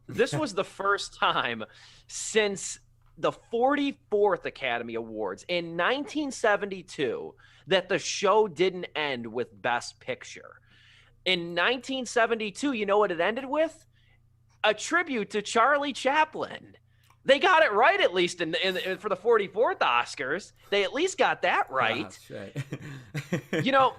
This was the first time since the 44th Academy Awards in 1972 that the show didn't end with Best Picture. In 1972, you know what it ended with? A tribute to Charlie Chaplin. They got it right, at least for the 44th Oscars. They at least got that right. You know,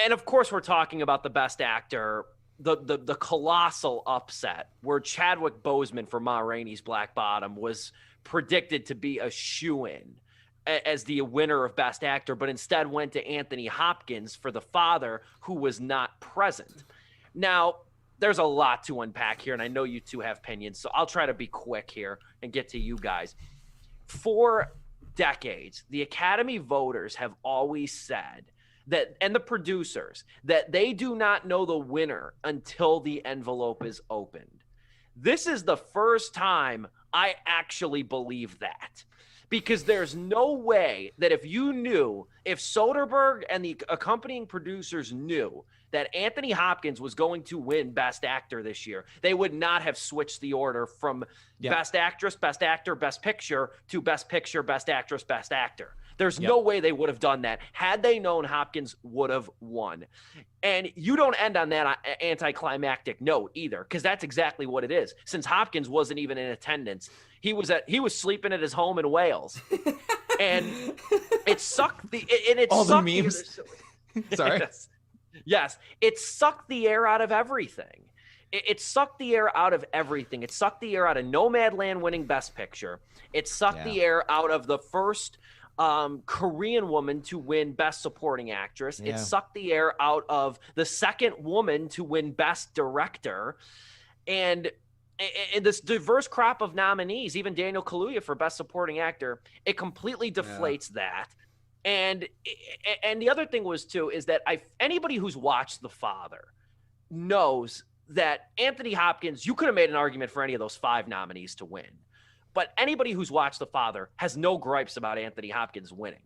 and of course we're talking about the Best Actor, the colossal upset where Chadwick Boseman for Ma Rainey's Black Bottom was predicted to be a shoo-in as the winner of Best Actor, but instead went to Anthony Hopkins for The Father, who was not present. Now, there's a lot to unpack here, and I know you two have opinions, so I'll try to be quick here and get to you guys. For decades, the Academy voters have always said that, and the producers, that they do not know the winner until the envelope is opened. This is the first time I actually believe that. Because there's no way that if Soderbergh and the accompanying producers knew that Anthony Hopkins was going to win Best Actor this year, they would not have switched the order from Best Actress, Best Actor, Best Picture to Best Picture, Best Actress, Best Actor. There's no way they would have done that had they known Hopkins would have won. And you don't end on that anticlimactic note either, because that's exactly what it is. Since Hopkins wasn't even in attendance, he was sleeping at his home in Wales, and it sucked all the memes. Sorry. Yes, it sucked the air out of everything. It sucked the air out of everything. It sucked the air out of Nomadland winning Best Picture. It sucked the air out of the first Korean woman to win Best Supporting Actress. It sucked the air out of the second woman to win Best Director. And this diverse crop of nominees, even Daniel Kaluuya for Best Supporting Actor, it completely deflates that. And the other thing was, too, is that anybody who's watched The Father knows that Anthony Hopkins, you could have made an argument for any of those 5 nominees to win. But anybody who's watched The Father has no gripes about Anthony Hopkins winning.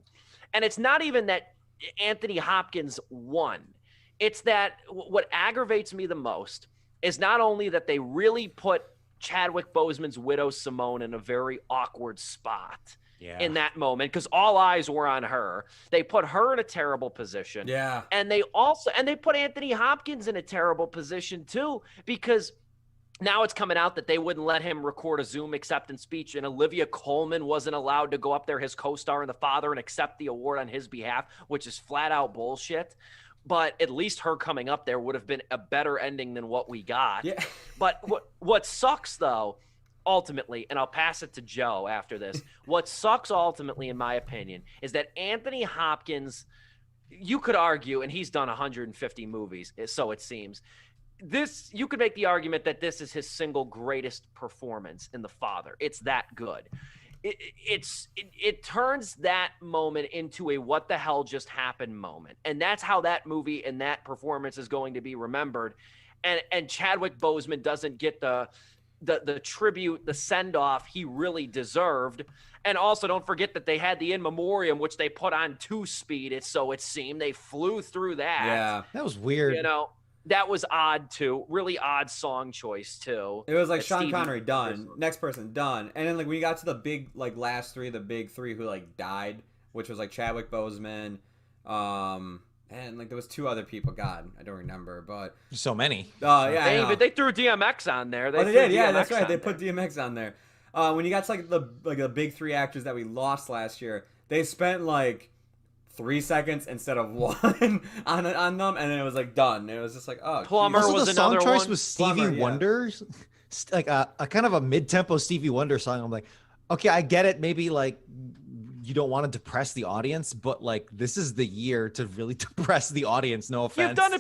And it's not even that Anthony Hopkins won. It's that what aggravates me the most is not only that they really put Chadwick Boseman's widow Simone in a very awkward spot in that moment, because all eyes were on her. They put her in a terrible position. Yeah. And they put Anthony Hopkins in a terrible position too, because now it's coming out that they wouldn't let him record a Zoom acceptance speech, and Olivia Colman wasn't allowed to go up there, his co-star in The Father, and accept the award on his behalf, which is flat out bullshit. But at least her coming up there would have been a better ending than what we got. Yeah. But what sucks, though, ultimately, and I'll pass it to Joe after this, what sucks ultimately, in my opinion, is that Anthony Hopkins, you could argue, and he's done 150 movies, so it seems, you could make the argument that this is his single greatest performance in The Father. It's that good. It turns that moment into a what the hell just happened moment. And that's how that movie and that performance is going to be remembered. And Chadwick Boseman doesn't get the tribute, the send-off he really deserved. And also don't forget that they had the In Memoriam, which they put on 2-speed, so it seemed. They flew through that. Yeah, that was weird. You know, that was odd too. Really odd song choice too. It was like Sean Connery, done. Next person, done. And then like when you got to the big last 3, the big 3 who died, which was Chadwick Boseman, and there was 2 other people. God, I don't remember, but so many. Yeah, they threw DMX on there. They did. Yeah, that's right. They put DMX on there. When you got to the big 3 actors that we lost last year, they spent 3 seconds instead of 1 on them, and then it was done. It was just oh. Plumber was the another song choice one. was Stevie Wonder, a kind of a mid-tempo Stevie Wonder song. I'm like, okay, I get it. Maybe you don't want to depress the audience, but this is the year to really depress the audience. No offense. You've done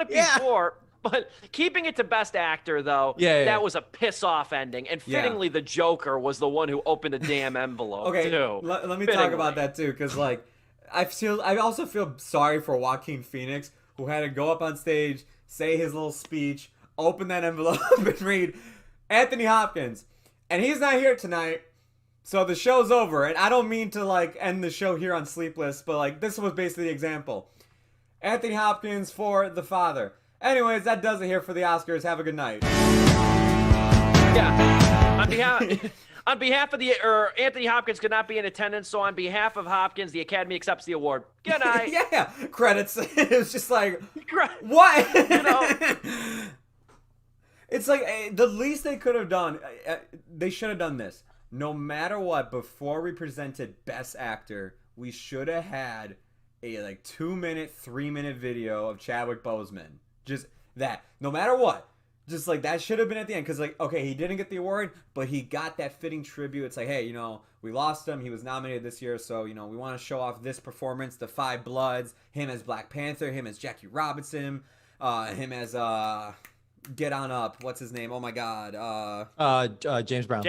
it before. But keeping it to Best Actor, though, that was a piss-off ending. And fittingly, the Joker was the one who opened the damn envelope, too. Let me talk about that, too, because, I also feel sorry for Joaquin Phoenix, who had to go up on stage, say his little speech, open that envelope, and read Anthony Hopkins. And he's not here tonight, so the show's over. And I don't mean to, end the show here on Sleepless, but, this was basically the example. Anthony Hopkins for The Father. Anyways, that does it here for the Oscars. Have a good night. Yeah. On behalf of Anthony Hopkins could not be in attendance, so on behalf of Hopkins, the Academy accepts the award. Good night. Yeah. Credits. It was just like, what? You know. It's like the least they could have done. They should have done this. No matter what, before we presented Best Actor, we should have had a 2-minute, 3-minute video of Chadwick Boseman. Just that. No matter what. Just like that should have been at the end. Because okay, he didn't get the award, but he got that fitting tribute. It's like, hey, we lost him. He was nominated this year. So, we want to show off this performance, the Five Bloods, him as Black Panther, him as Jackie Robinson, him as Get On Up. What's his name? Oh my God. James Brown.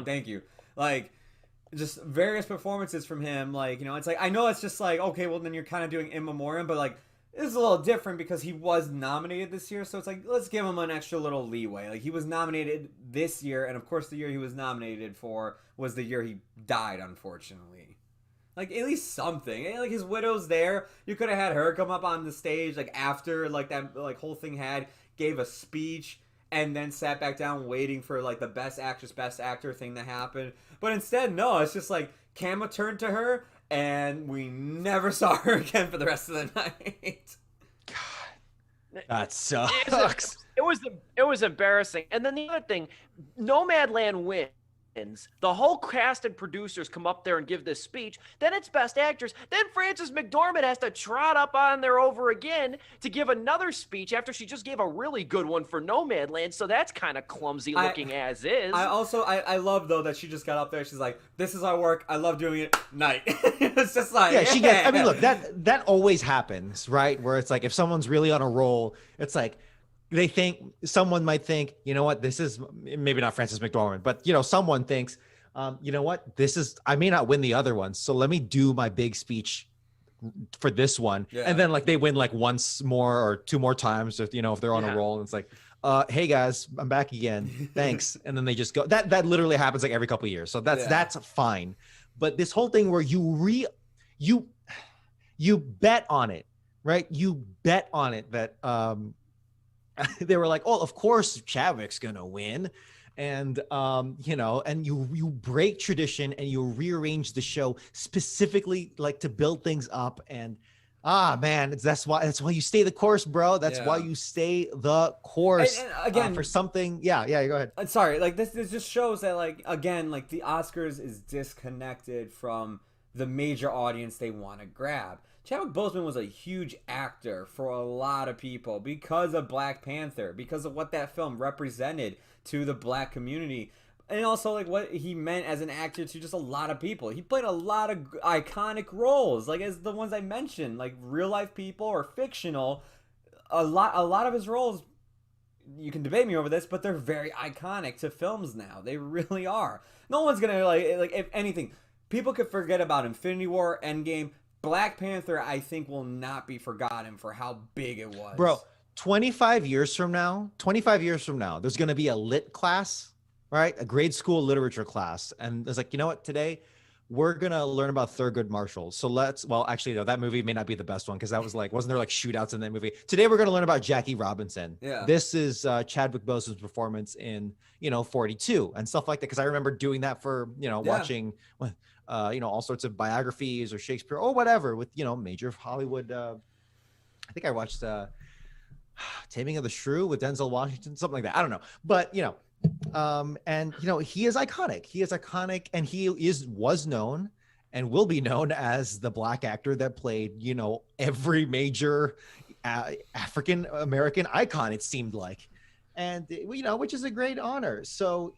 Thank you. Just various performances from him. It's like, I know it's just okay, well then you're kind of doing in memoriam, but this is a little different because he was nominated this year. So it's like, let's give him an extra little leeway. He was nominated this year. And of course the year he was nominated for was the year he died, unfortunately. At least something. His widow's there. You could have had her come up on the stage after that whole thing gave a speech and then sat back down waiting for the Best Actress, Best Actor thing to happen. But instead, no, it's just camera turned to her and we never saw her again for the rest of the night. God, that sucks. It was embarrassing. And then the other thing, Nomadland wins. The whole cast and producers come up there and give this speech. Then it's Best Actors. Then Frances McDormand has to trot up on there over again to give another speech after she just gave a really good one for Nomadland. So that's kind of clumsy looking as is. I love though that she just got up there. She's like, "This is our work. I love doing it." Night. It's just she gets. I mean, look, that always happens, right? Where it's if someone's really on a roll, it's someone might think, you know what, this is maybe not Frances McDormand, but someone thinks, you know what, I may not win the other ones, so let me do my big speech for this one. Yeah. And then they win once more or 2 more times if they're on a roll, and it's like, hey guys, I'm back again, thanks. And then they just go. That literally happens every couple of years, so that's fine. But this whole thing where you bet on it, right? You bet on it that they were like, oh, of course Chadwick's gonna win, and and you break tradition and you rearrange the show specifically to build things up, and man, that's why you stay the course, bro. That's why you stay the course. And again, for something, go ahead. Sorry, this just shows that again, the Oscars is disconnected from the major audience they want to grab. Chadwick Boseman was a huge actor for a lot of people because of Black Panther, because of what that film represented to the Black community, and also what he meant as an actor to just a lot of people. He played a lot of iconic roles, as the ones I mentioned, real life people or fictional. A lot of his roles, you can debate me over this, but they're very iconic to films now. They really are. No one's gonna if anything, people could forget about Infinity War, Endgame. Black Panther, I think, will not be forgotten for how big it was. Bro, 25 years from now, there's going to be a lit class, right? A grade school literature class. And it's you know what? Today, we're going to learn about Thurgood Marshall. So actually, no, that movie may not be the best one because that was wasn't there shootouts in that movie? Today, we're going to learn about Jackie Robinson. Yeah. This is Chadwick Boseman's performance in, 42 and stuff like that. Because I remember doing that for, watching... all sorts of biographies or Shakespeare or whatever with, major Hollywood. I think I watched Taming of the Shrew with Denzel Washington, something like that. I don't know. But, and, he is iconic. He is iconic, and he was known and will be known as the Black actor that played, every major African-American icon, it seemed like. And, which is a great honor. So,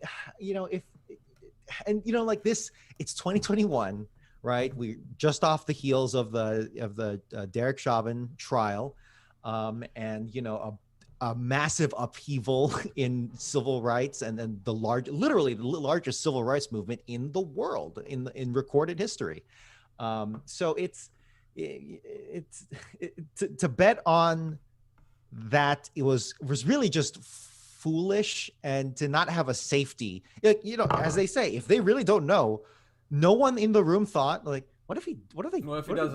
this, it's 2021, right? We just off the heels of the Derek Chauvin trial, and a massive upheaval in civil rights, and then literally the largest civil rights movement in the world in recorded history. So it's to bet on that it was really just foolish, and to not have a safety, as they say, if they really don't know, no one in the room thought what if he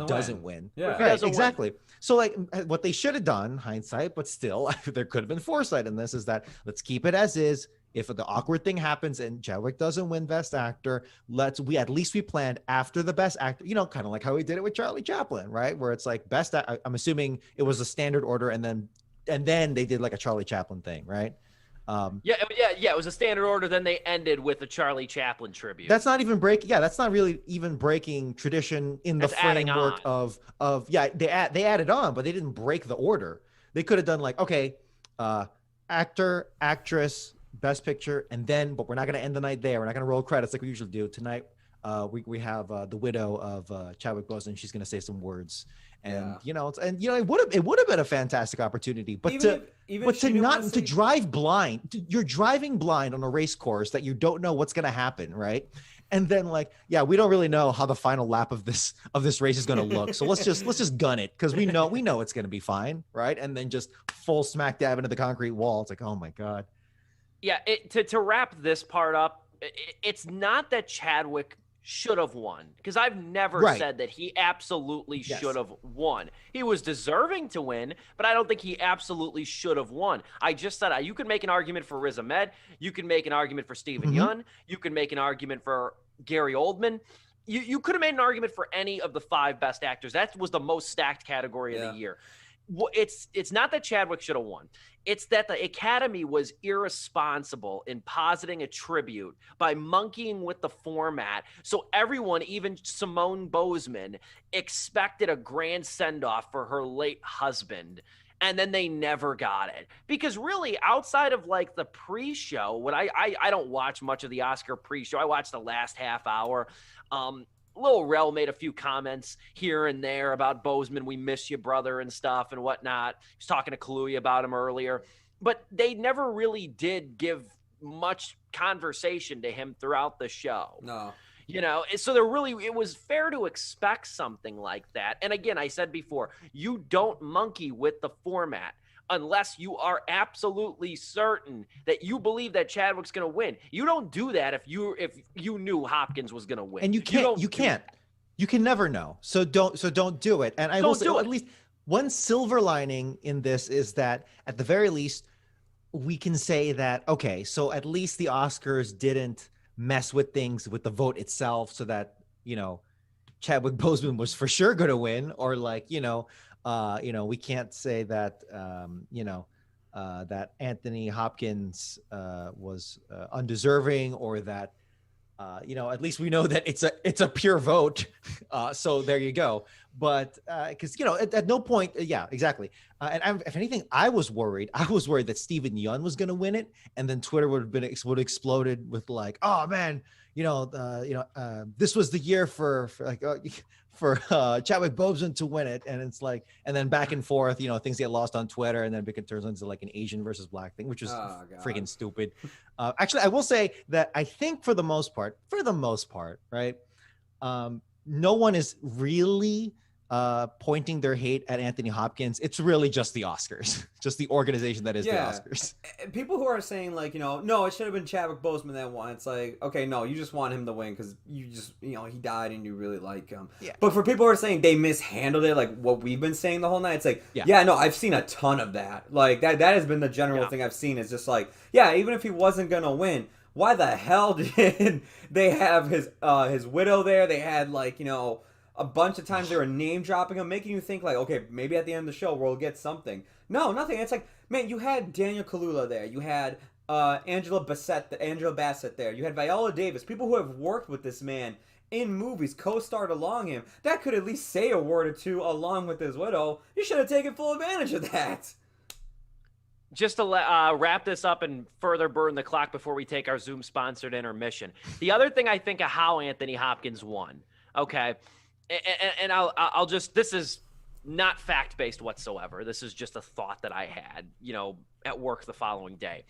doesn't win? Yeah, right, exactly. Win. So what they should have done, hindsight, but still there could have been foresight in this, is that let's keep it as is. if the awkward thing happens and Chadwick doesn't win Best Actor, at least we planned after the Best Actor, kind of like how we did it with Charlie Chaplin, right? Where it's like I'm assuming it was a standard order, and then they did like a Charlie Chaplin thing, right? Yeah. It was a standard order. Then they ended with a Charlie Chaplin tribute. That's not even breaking. Yeah, that's not really even breaking tradition in the framework of they added on, but they didn't break the order. They could have done like, okay, actor, actress, Best Picture, but we're not going to end the night there. We're not going to roll credits like we usually do tonight. We have the widow of Chadwick Boseman. She's going to say some words, and it would have been a fantastic opportunity. But to drive blind, you're driving blind on a race course that you don't know what's going to happen, right? And then we don't really know how the final lap of this race is going to look. So let's just gun it, because we know it's going to be fine, right? And then just full smack dab into the concrete wall. It's like, oh my God. Yeah, to wrap this part up, it's not that Chadwick should have won, because I've never said that he absolutely should have won. He was deserving to win, but I don't think he absolutely should have won. I just said you could make an argument for Riz Ahmed, you can make an argument for Steven Yeun, you can make an argument for Gary Oldman. You could have made an argument for any of the 5 best actors. That was the most stacked category of the year. It's not that Chadwick should have won. It's that the Academy was irresponsible in positing a tribute by monkeying with the format. So everyone, even Simone Boseman, expected a grand send-off for her late husband. And then they never got it. Because really, outside of like the pre-show, when I don't watch much of the Oscar pre-show, I watched the last half hour. Lil Rel made a few comments here and there about Boseman, we miss you, brother, and stuff and whatnot. He was talking to Kaluuya about him earlier. But they never really did give much conversation to him throughout the show. No. So it was fair to expect something like that. And again, I said before, you don't monkey with the format unless you are absolutely certain that you believe that Chadwick's going to win. You don't do that if you knew Hopkins was going to win. And you can't. You can never know. So don't do it. And I will say, at least one silver lining in this is that at the very least, we can say that, okay, so at least the Oscars didn't mess with things with the vote itself, so that, Chadwick Boseman was for sure going to win, or we can't say that, that Anthony Hopkins was undeserving, or that, at least we know that it's a pure vote. So there you go. But because, at no point. Yeah, exactly. And if anything, I was worried that Steven Yeun was going to win it. And then Twitter would have exploded with like, oh man, this was the year for Chadwick Boseman to win it. And it's like, and then back and forth, things get lost on Twitter, and then it turns into like an Asian versus black thing, which is freaking stupid. Actually, I will say that I think for the most part, right, no one is really pointing their hate at Anthony Hopkins. It's really just the Oscars, just the organization that is the Oscars. People who are saying like, no, it should have been Chadwick Boseman that won. It's like, okay, no, you just want him to win because you just, he died and you really like him. Yeah. But for people who are saying they mishandled it, like what we've been saying the whole night, it's like, no, I've seen a ton of that. Like that has been the general thing I've seen. Is just like, even if he wasn't gonna win, why the hell did they have his widow there? They had like, a bunch of times they were name dropping him, making you think like, okay, maybe at the end of the show we'll get something. No, nothing. It's like, man, you had Daniel Kaluuya there. You had Angela Bassett there. You had Viola Davis. People who have worked with this man in movies, co-starred along him. That could at least say a word or two along with his widow. You should have taken full advantage of that. Just to wrap this up and further burn the clock before we take our Zoom-sponsored intermission. The other thing I think of how Anthony Hopkins won, okay, and I'll just, this is not fact-based whatsoever. This is just a thought that I had, at work the following day.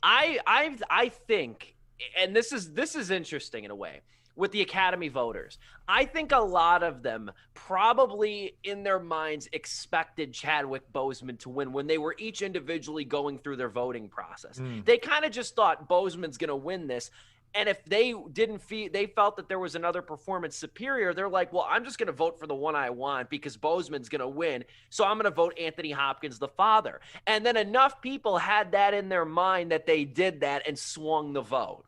I think, and this is interesting in a way, with the Academy voters, I think a lot of them probably in their minds expected Chadwick Boseman to win when they were each individually going through their voting process. They kind of just thought Boseman's going to win this. And if they they felt that there was another performance superior, they're like, well, I'm just going to vote for the one I want because Boseman's going to win. So I'm going to vote Anthony Hopkins, the father. And then enough people had that in their mind that they did that and swung the vote.